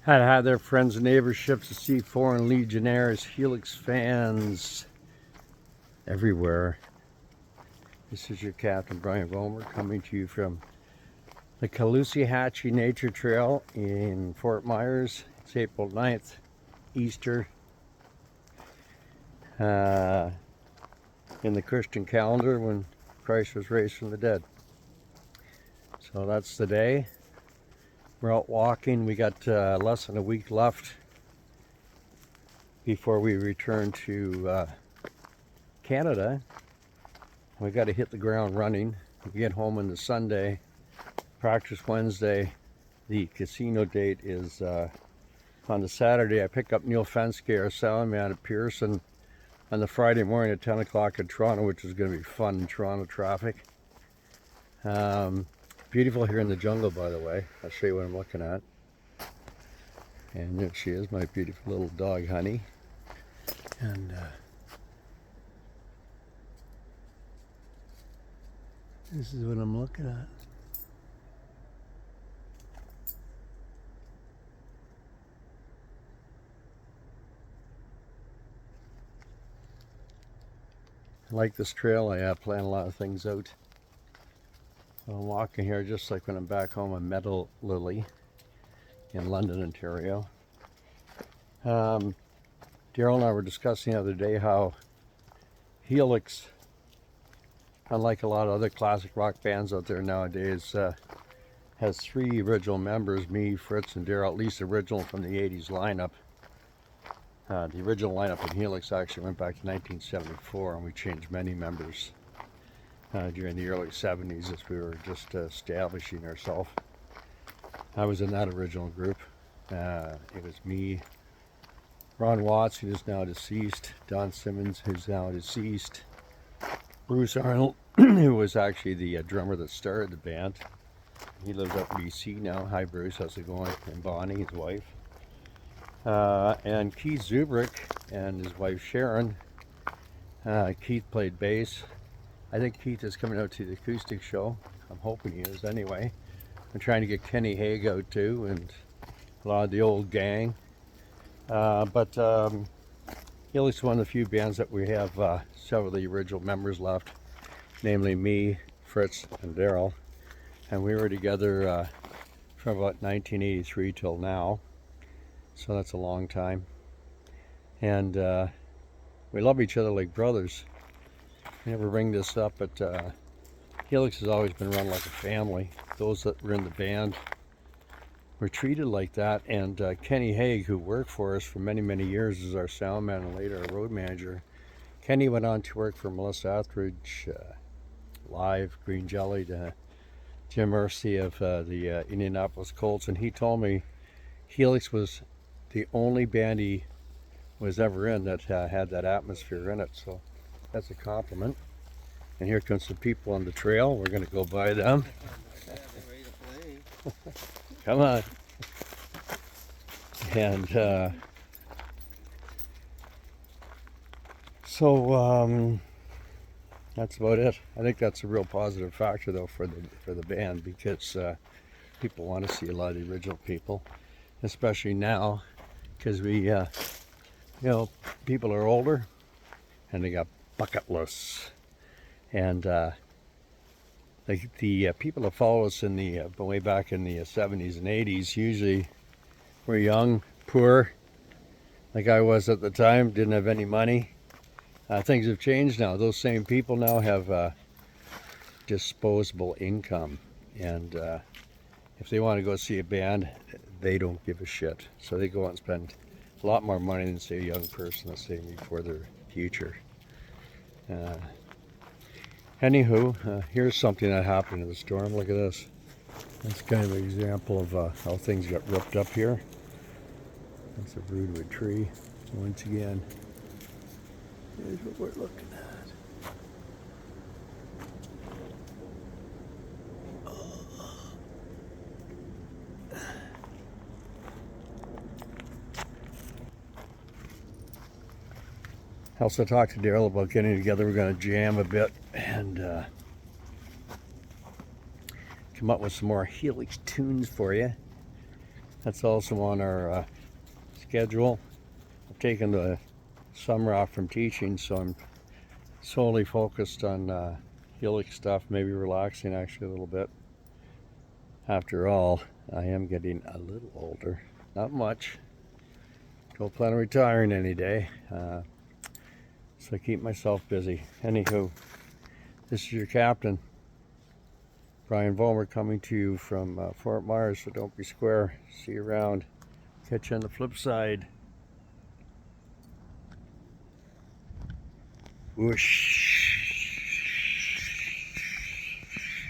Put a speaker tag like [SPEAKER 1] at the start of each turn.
[SPEAKER 1] Hi there, friends and neighbors, ships at sea, foreign legionnaires, Helix fans everywhere. This is your Captain Brian Vollmer coming to you from the Calahoochiehatchie Nature Trail in Fort Myers. It's April 9th, Easter, in the Christian calendar when Christ was raised from the dead. So that's the day. We're out walking. We got less than a week left before we return to Canada. We got to hit the ground running. We get home on the Sunday, practice Wednesday. The casino date is on the Saturday. I pick up Neil Fenske, our sound man at Pearson, on the Friday morning at 10 o'clock in Toronto, which is going to be fun in Toronto traffic. Beautiful here in the jungle, by the way. I'll show you what I'm looking at. And there she is, my beautiful little dog, Honey. And this is what I'm looking at. I like this trail. I plan a lot of things out. I'm walking here just like when I'm back home on Meadow Lily in London, Ontario. Daryl and I were discussing the other day how Helix, unlike a lot of other classic rock bands out there nowadays, has 3 original members, me, Fritz, and Daryl, at least original from the 80s lineup. The original lineup in Helix actually went back to 1974, and we changed many members during the early 70s as we were just establishing ourselves. I was in that original group. It was me, Ron Watts, who is now deceased, Don Simmons, who's now deceased, Bruce Arnold, who was actually the drummer that started the band. He lives up in BC now. Hi Bruce, how's it going? And Bonnie, his wife. And Keith Zubrick and his wife Sharon. Keith played bass. I think Keith is coming out to the acoustic show. I'm hoping he is anyway. I'm trying to get Kenny Haig out too, and a lot of the old gang. But Helix is one of the few bands that we have several of the original members left, namely me, Fritz, and Daryl. And we were together from about 1983 till now. So that's a long time. And we love each other like brothers. I never bring this up, but Helix has always been run like a family. Those that were in the band were treated like that. And Kenny Haig, who worked for us for many, many years as our sound man and later our road manager, Kenny went on to work for Melissa Etheridge, Live, Green Jelly, Jim Mercy of the Indianapolis Colts. And he told me Helix was the only band he was ever in that had that atmosphere in it. So that's a compliment. And here comes some people on the trail. We're going to go by them. Come on. And so that's about it. I think that's a real positive factor though for the band, because people want to see a lot of the original people, especially now, because we people are older and they got bucket lists. And the people that follow us in the way back in the 70s and 80s usually were young, poor, like I was at the time, didn't have any money. Things have changed now. Those same people now have disposable income, and if they want to go see a band, they don't give a shit. So they go out and spend a lot more money than, say, a young person that's saving for their future. Anywho, here's something that happened in the storm. Look at this. That's kind of an example of how things got ripped up here. That's a rootwood tree. Once again, here's what we're looking at. I also talked to Daryl about getting together. We're going to jam a bit and come up with some more Helix tunes for you. That's also on our schedule. I've taken the summer off from teaching, so I'm solely focused on hillock stuff, maybe relaxing actually a little bit. After all, I am getting a little older. Not much. Don't plan on retiring any day. So I keep myself busy. Anywho, this is your captain, Brian Vollmer, coming to you from Fort Myer, so don't be square. See you around. Catch you on the flip side. Whoosh.